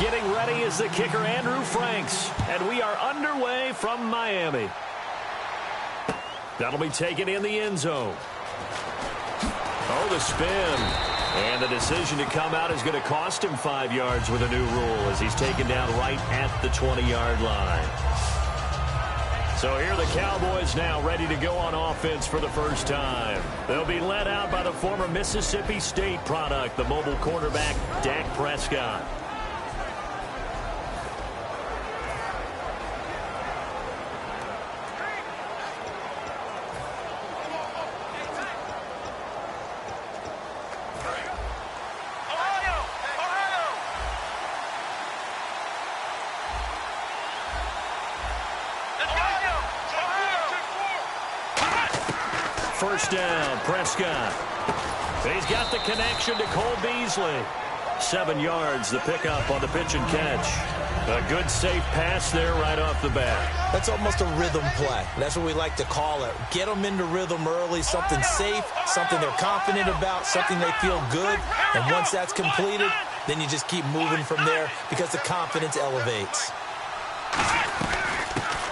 Getting ready is the kicker, Andrew Franks. And we are underway from Miami. That'll be taken in the end zone. Oh, the spin. And the decision to come out is going to cost him 5 yards with a new rule as he's taken down right at the 20-yard line. So here are the Cowboys now ready to go on offense for the first time. They'll be led out by the former Mississippi State product, the mobile quarterback, Dak Prescott. First down, Prescott. He's got the connection to Cole Beasley. 7 yards, the pickup on the pitch and catch. A good, safe pass there right off the bat. That's almost a rhythm play. That's what we like to call it. Get them into rhythm early, something safe, something they're confident about, something they feel good. And once that's completed, then you just keep moving from there because the confidence elevates.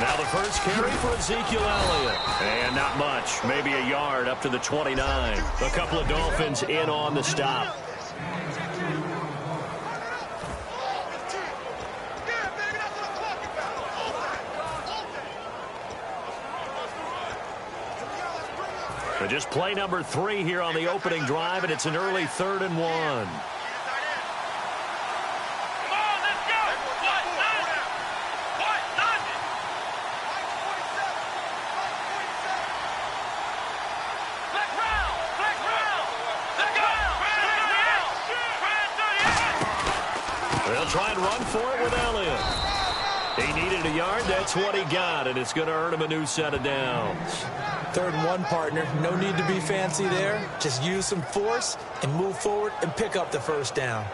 Now the first carry for Ezekiel Elliott. And not much. Maybe a yard up to the 29. A couple of Dolphins in on the stop. But just play number 3 here on the opening drive, and it's an early 3rd and 1. They'll try and run for it with Elliott. He needed a yard. That's what he got, and it's going to earn him a new set of downs. 3rd and 1, partner. No need to be fancy there. Just use some force and move forward and pick up the first down.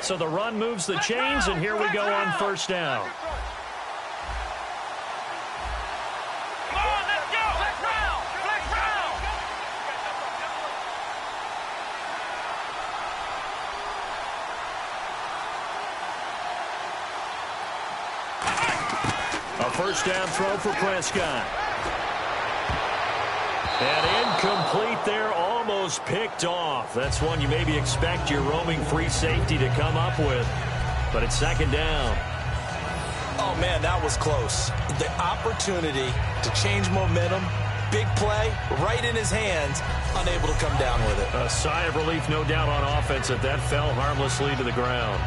So the run moves the chains, and here we go on first down. First down throw for Prescott. And incomplete there, almost picked off. That's one you maybe expect your roaming free safety to come up with. But it's 2nd down. Oh, man, that was close. The opportunity to change momentum, big play, right in his hands, unable to come down with it. A sigh of relief, no doubt, on offense that fell harmlessly to the ground.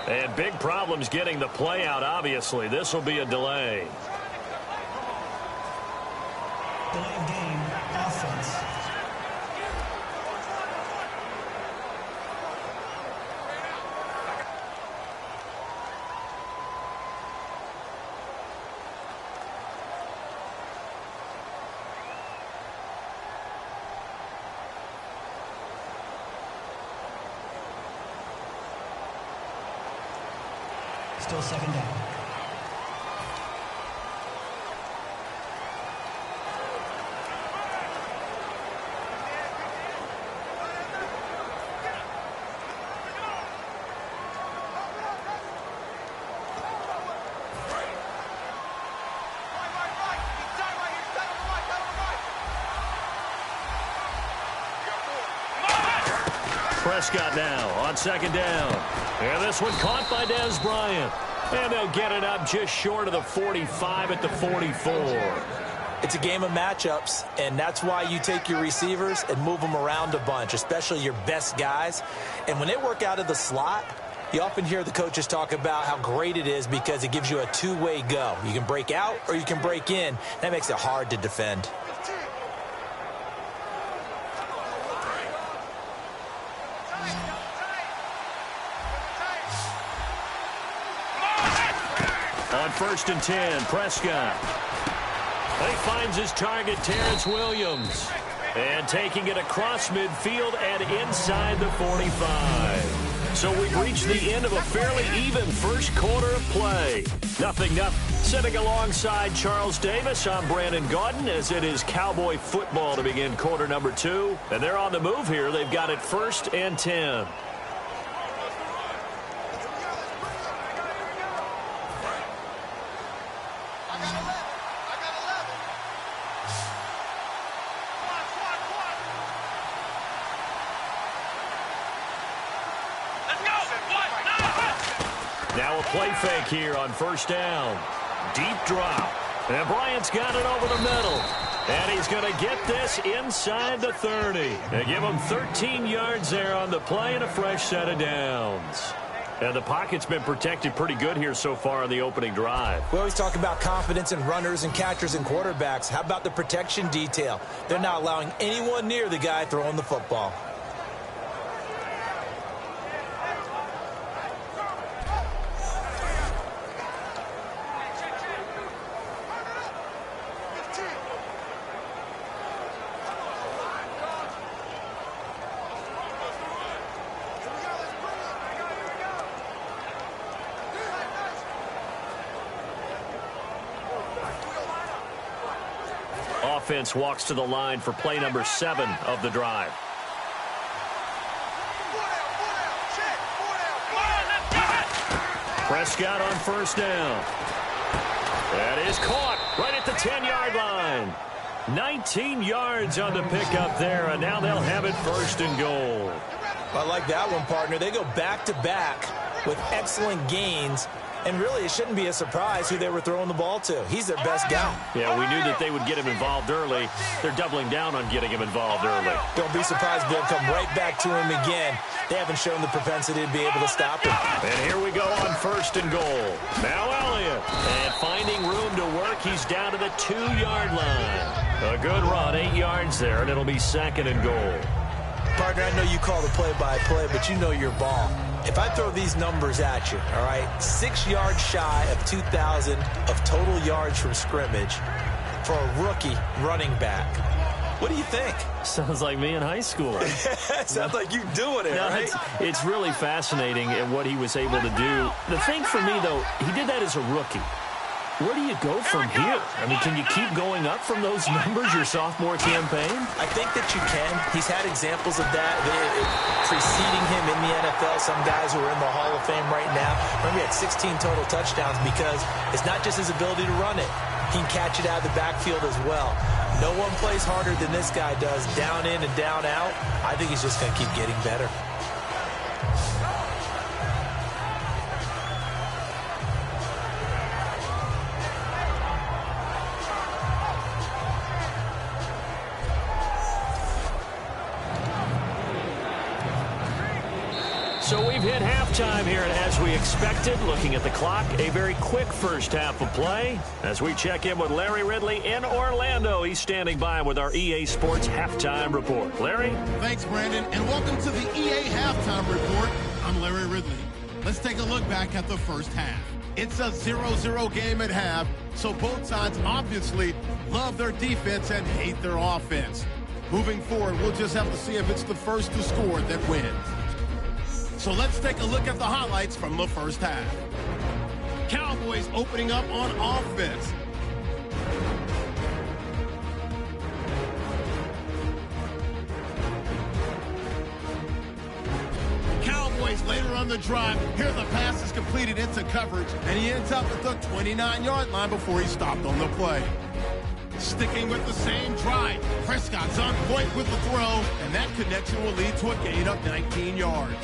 And big problems getting the play out, obviously. This will be a delay. Delay of game, offense. Still 2nd down. Prescott now on 2nd down. And this one caught by Dez Bryant. And they'll get it up just short of the 45 at the 44. It's a game of matchups, and that's why you take your receivers and move them around a bunch, especially your best guys. And when they work out of the slot, You often hear the coaches talk about how great it is because it gives you a two-way go. You can break out or you can break in. That makes it hard to defend. On 1st and 10, Prescott. He finds his target, Terrence Williams. And taking it across midfield and inside the 45. So we've reached the end of a fairly even first quarter of play. 0-0. Sitting alongside Charles Davis, I'm Brandon Gaudin, as it is Cowboy football to begin quarter number 2. And they're on the move here. They've got it 1st and 10. Now a play fake here on 1st down. Deep drop. And Bryant's got it over the middle. And he's going to get this inside the 30. They give him 13 yards there on the play and a fresh set of downs. And the pocket's been protected pretty good here so far on the opening drive. We always talk about confidence in runners and catchers and quarterbacks. How about the protection detail? They're not allowing anyone near the guy throwing the football. Offense walks to the line for play number 7 of the drive. Prescott on 1st down. That is caught right at the 10-yard line. 19 yards on the pickup there, and now they'll have it 1st and goal. I like that one, partner. They go back-to-back with excellent gains. And really, it shouldn't be a surprise who they were throwing the ball to. He's their best guy. Yeah, we knew that they would get him involved early. They're doubling down on getting him involved early. Don't be surprised they'll come right back to him again. They haven't shown the propensity to be able to stop him. And here we go on 1st and goal. Now Elliott. And finding room to work, he's down to the 2-yard line. A good run, 8 yards there, and it'll be 2nd and goal. Partner, I know you call the play-by-play, but you know your ball. If I throw these numbers at you, all right, 6 yards shy of 2,000 of total yards from scrimmage for a rookie running back. What do you think? Sounds like me in high school. Sounds like you doing it, right? It's really fascinating at what he was able to do. The thing for me, though, he did that as a rookie. Where do you go from here? I mean, can you keep going up from those numbers your sophomore campaign? I think that you can. He's had examples of that preceding him in the NFL. Some guys who are in the Hall of Fame right now. Remember, he had 16 total touchdowns because it's not just his ability to run it. He can catch it out of the backfield as well. No one plays harder than this guy does, down in and down out. I think he's just going to keep getting better. So we've hit halftime here, and as we expected, looking at the clock, a very quick first half of play. As we check in with Larry Ridley in Orlando, he's standing by with our EA Sports Halftime Report. Larry? Thanks, Brandon, and welcome to the EA Halftime Report. I'm Larry Ridley. Let's take a look back at the first half. It's a 0-0 game at half, so both sides obviously love their defense and hate their offense. Moving forward, we'll just have to see if it's the first to score that wins. So let's take a look at the highlights from the first half. Cowboys opening up on offense. Cowboys later on the drive. Here the pass is completed into coverage, and he ends up at the 29-yard line before he stopped on the play. Sticking with the same drive, Prescott's on point with the throw, and that connection will lead to a gain of 19 yards.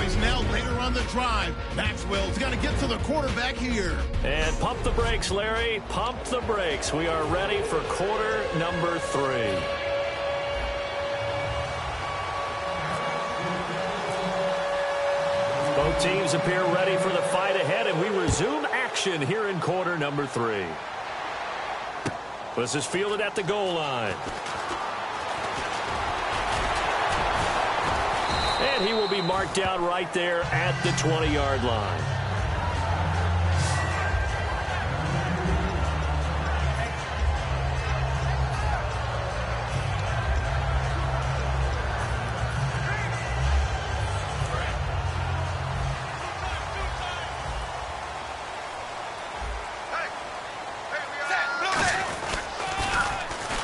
Cowboys now later on the drive. Maxwell's got to get to the quarterback here. And pump the brakes, Larry. Pump the brakes. We are ready for quarter number 3. Both teams appear ready for the fight ahead, and we resume action here in quarter number 3. This is fielded at the goal line. And he will be marked down right there at the 20-yard line.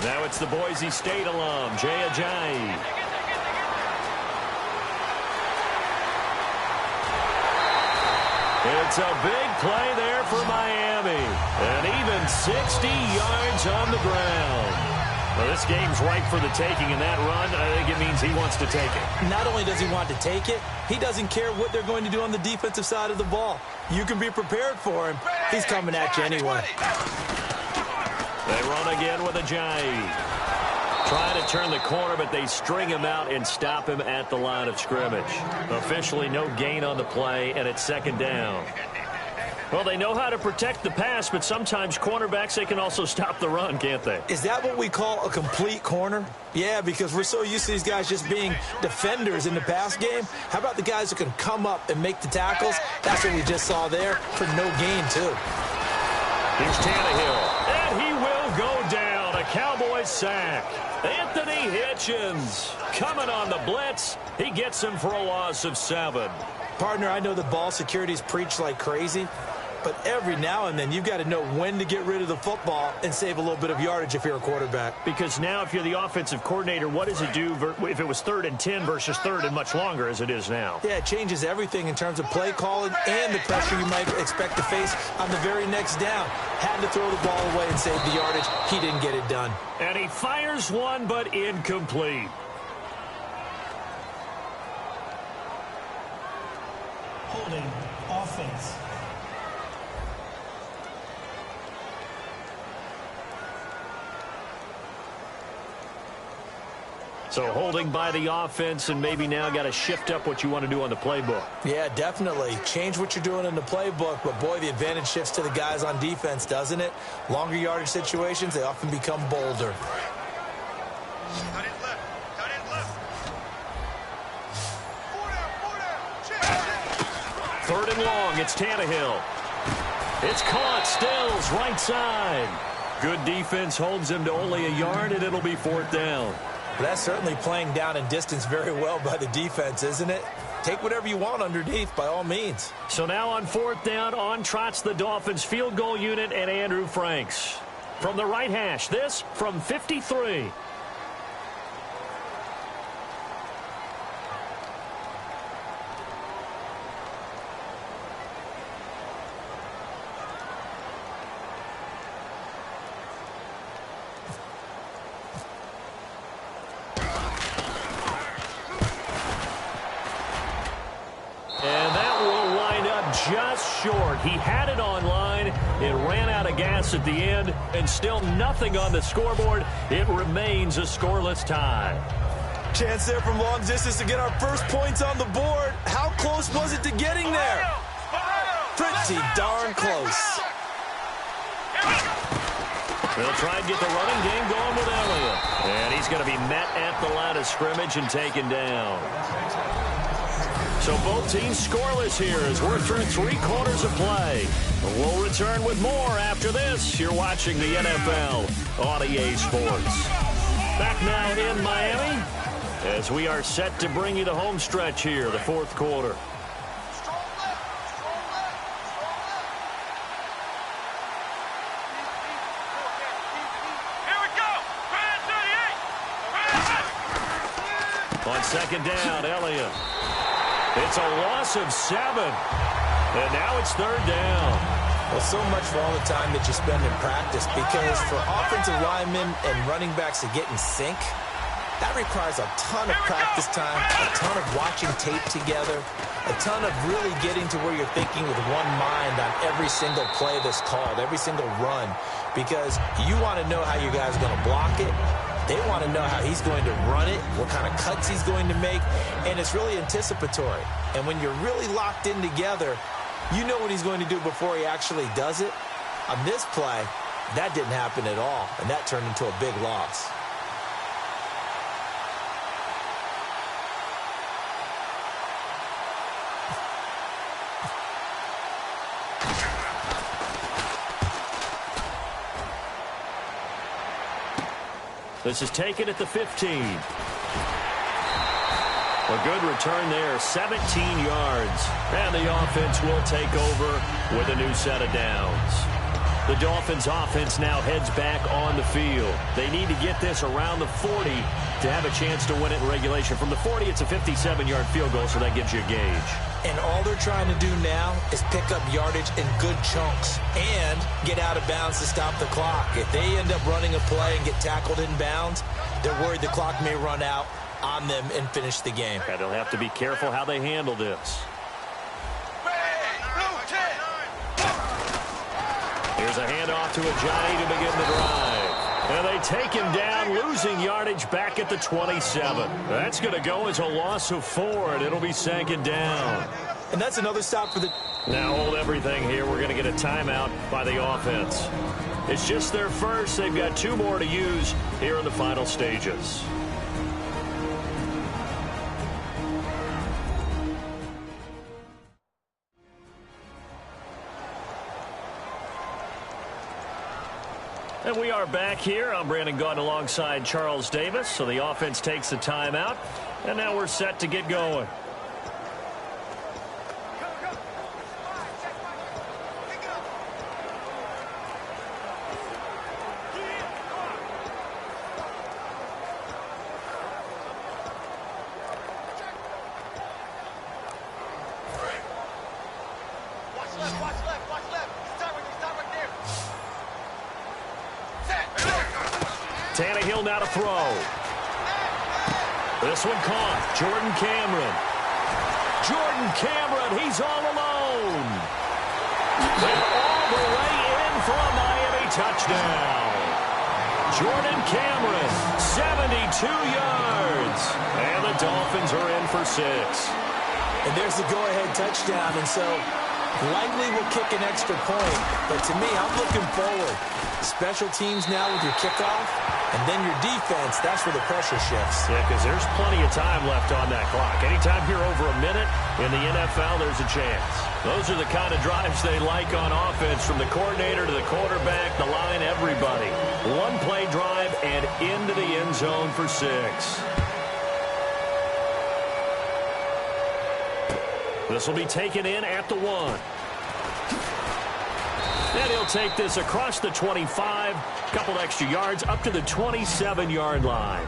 Now it's the Boise State alum, Jay Ajayi. It's a big play there for Miami. And even 60 yards on the ground. Well, this game's ripe for the taking, and that run, I think it means he wants to take it. Not only does he want to take it, he doesn't care what they're going to do on the defensive side of the ball. You can be prepared for him. He's coming at you anyway. They run again with Ajayi. Trying to turn the corner, but they string him out and stop him at the line of scrimmage. Officially no gain on the play, and it's second down. Well, they know how to protect the pass, but sometimes cornerbacks, they can also stop the run, can't they? Is that what we call a complete corner? Yeah, because we're so used to these guys just being defenders in the pass game. How about the guys who can come up and make the tackles? That's what we just saw there for no gain, too. Here's Tannehill, and he will go down. A Cowboys sack. Anthony Hitchens coming on the blitz. He gets him for a loss of 7. Partner, I know the ball security's preached like crazy, but every now and then you've got to know when to get rid of the football and save a little bit of yardage if you're a quarterback. Because now if you're the offensive coordinator, what does it do if it was 3rd and 10 versus 3rd and much longer as it is now? Yeah, it changes everything in terms of play calling and the pressure you might expect to face on the very next down. Had to throw the ball away and save the yardage. He didn't get it done. And he fires one, but incomplete. Holding offense. So holding by the offense, and maybe now got to shift up what you want to do on the playbook. Yeah, definitely. Change what you're doing in the playbook, but boy, the advantage shifts to the guys on defense, doesn't it? Longer yardage situations, they often become bolder. Cut it left. Cut it left. 3rd and long, it's Tannehill. It's caught, Stills, right side. Good defense holds him to only a yard, and it'll be 4th down. That's certainly playing down in distance very well by the defense, isn't it? Take whatever you want underneath, by all means. So now on 4th down, on trots the Dolphins field goal unit and Andrew Franks. From the right hash, this from 53. Just short. He had it on line. It ran out of gas at the end, and still nothing on the scoreboard. It remains a scoreless tie. Chance there from long distance to get our first points on the board. How close was it to getting there? Pretty darn close. They'll try and get the running game going with Elliott. And he's going to be met at the line of scrimmage and taken down. So both teams scoreless here as we're through 3 quarters of play. We'll return with more after this. You're watching the NFL on EA Sports. Back now in Miami as we are set to bring you the home stretch here, the 4th quarter. On 2nd down, Elliott. It's a loss of 7. And now it's 3rd down. Well, so much for all the time that you spend in practice, because for offensive linemen and running backs to get in sync, That requires a ton of practice time, a ton of watching tape together, a ton of really getting to where you're thinking with one mind on every single play that's called, every single run, because you want to know how your guy's going to block it. They want to know how he's going to run it, what kind of cuts he's going to make, and it's really anticipatory. And when you're really locked in together, you know what he's going to do before he actually does it. On this play, that didn't happen at all, and that turned into a big loss. This is taken at the 15. A good return there, 17 yards. And the offense will take over with a new set of downs. The Dolphins offense now heads back on the field. They need to get this around the 40 to have a chance to win it in regulation. From the 40, it's a 57-yard field goal, so that gives you a gauge. And all they're trying to do now is pick up yardage in good chunks and get out of bounds to stop the clock. If they end up running a play and get tackled in bounds, they're worried the clock may run out on them and finish the game. Yeah, they'll have to be careful how they handle this. Here's a handoff to Ajani to begin the drive. And they take him down, losing yardage back at the 27. That's going to go as a loss of 4, and it'll be second down. And that's another stop for the... Now hold everything here. We're going to get a timeout by the offense. It's just their first. They've got 2 more to use here in the final stages. And we are back here. I'm Brandon Gaudin alongside Charles Davis. So the offense takes the timeout. And now we're set to get going. Tannehill now to throw. This one caught. Jordan Cameron. He's all alone. And all the way in for a Miami touchdown. Jordan Cameron, 72 yards. And the Dolphins are in for 6. And there's the go-ahead touchdown. And so likely will kick an extra point. But to me, I'm looking forward. Special teams now with your kickoff. And then your defense, that's where the pressure shifts. Yeah, because there's plenty of time left on that clock. Anytime you're over a minute in the NFL, there's a chance. Those are the kind of drives they like on offense, from the coordinator to the quarterback, the line, everybody. One-play drive and into the end zone for 6. This will be taken in at the 1. And he'll take this across the 25, couple extra yards, up to the 27-yard line.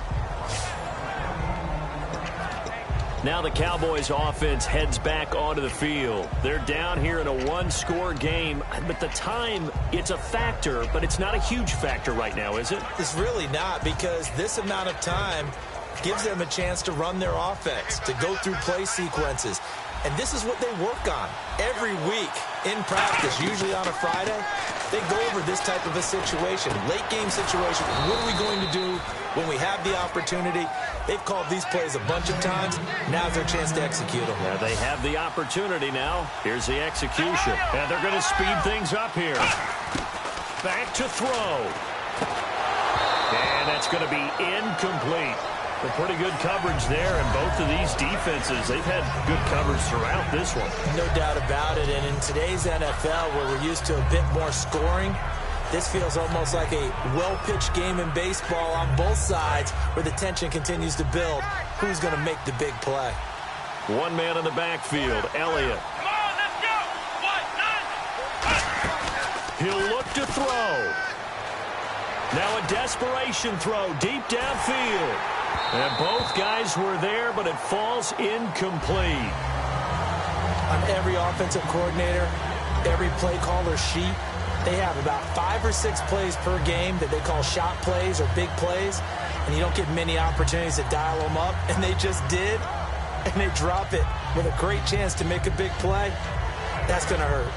Now the Cowboys offense heads back onto the field. They're down here in a one-score game, but the time, it's a factor, but it's not a huge factor right now, is it? It's really not, because this amount of time gives them a chance to run their offense, to go through play sequences. And this is what they work on every week in practice, usually on a Friday. They go over this type of a situation, late game situation. What are we going to do when we have the opportunity? They've called these plays a bunch of times. Now's their chance to execute them. Yeah, they have the opportunity now. Here's the execution. And they're going to speed things up here. Back to throw. And that's going to be incomplete. A pretty good coverage there, and both of these defenses, they've had good coverage throughout this one. No doubt about it, and in today's NFL, where we're used to a bit more scoring, this feels almost like a well-pitched game in baseball on both sides, where the tension continues to build. Who's going to make the big play? One man in the backfield, Elliott. Come on, let's go. 1, 9. He'll look to throw. Now a desperation throw deep downfield. And both guys were there, but it falls incomplete. On every offensive coordinator, every play caller sheet, they have about 5 or 6 plays per game that they call shot plays or big plays. and you don't get many opportunities to dial them up, and they just did, and they drop it with a great chance to make a big play, that's going to hurt.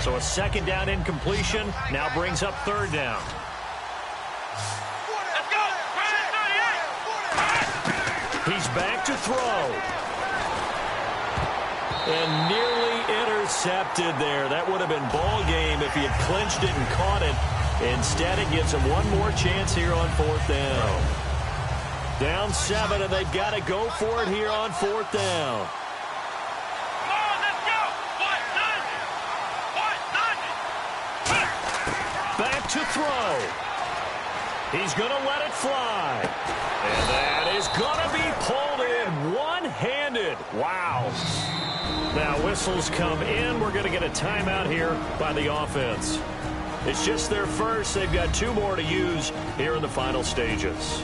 So a second down incompletion now brings up third down. Let's go! He's back to throw. And nearly intercepted there. That would have been ball game if he had clinched it and caught it. Instead, it gives him one more chance here on fourth down. Down 7, and they've got to go for it here on fourth down. Come on, let's go! Back to throw. He's going to let it fly. And that is going to be pulled in one-handed. Wow. Now whistles come in. We're going to get a timeout here by the offense. It's just their first. They've got 2 more to use here in the final stages.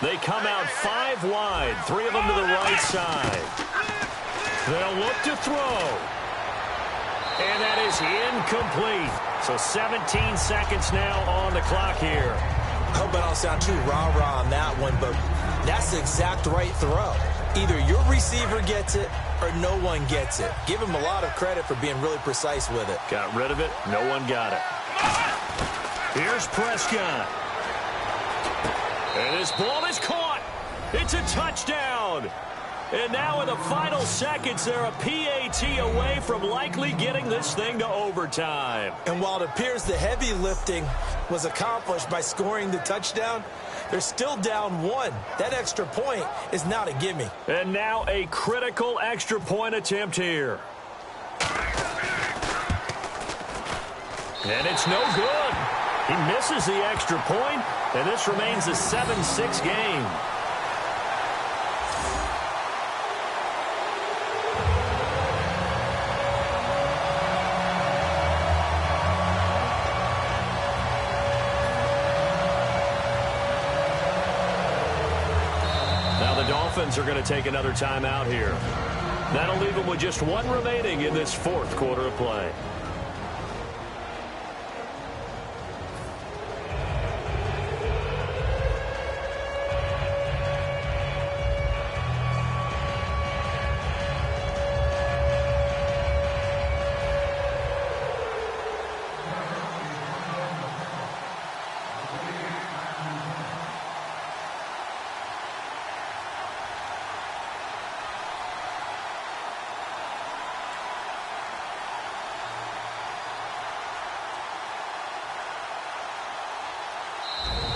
They come out 5 wide, 3 of them to the right side. They'll look to throw. And that is incomplete. So 17 seconds now on the clock here. I hope I don't sound too rah-rah on that one, but that's the exact right throw. Either your receiver gets it or no one gets it. Give him a lot of credit for being really precise with it. Got rid of it. No one got it. Here's Prescott. And this ball is caught. It's a touchdown. And now in the final seconds, they're a PAT away from likely getting this thing to overtime. And while it appears the heavy lifting was accomplished by scoring the touchdown, they're still down 1. That extra point is not a gimme. And now a critical extra point attempt here. And it's no good. He misses the extra point, and this remains a 7-6 game. Now the Dolphins are going to take another timeout here. That'll leave them with just 1 remaining in this 4th quarter of play.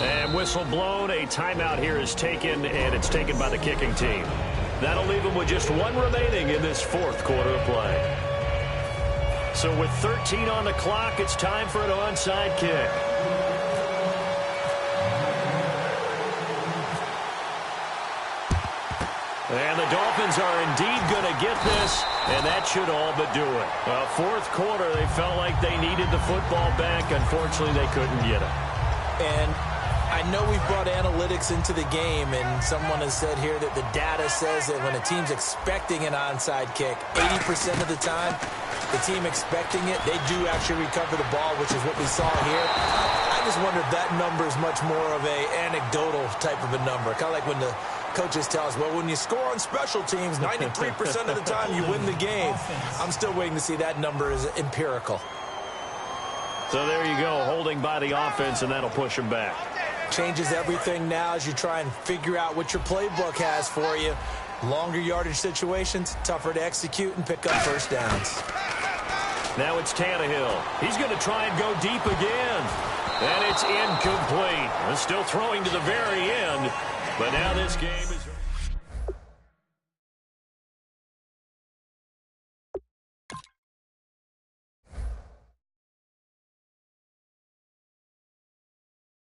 And whistle blown, a timeout here is taken, and it's taken by the kicking team. That'll leave them with just 1 remaining in this 4th quarter of play. So with 13 on the clock, it's time for an onside kick. And the Dolphins are indeed going to get this, and that should all but do it. 4th quarter, they felt like they needed the football back. Unfortunately, they couldn't get it. And I know we've brought analytics into the game, and someone has said here that the data says that when a team's expecting an onside kick, 80% of the time, the team expecting it, they do actually recover the ball, which is what we saw here. I just wonder if that number is much more of a anecdotal type of a number. Kind of like when the coaches tell us, well, when you score on special teams, 93% of the time you win the game. I'm still waiting to see that number is empirical. So there you go, holding by the offense, and that'll push them back. Changes everything now as you try and figure out what your playbook has for you. Longer yardage situations, tougher to execute and pick up first downs. Now it's Tannehill. He's going to try and go deep again. And it's incomplete. Still throwing to the very end. But now this game is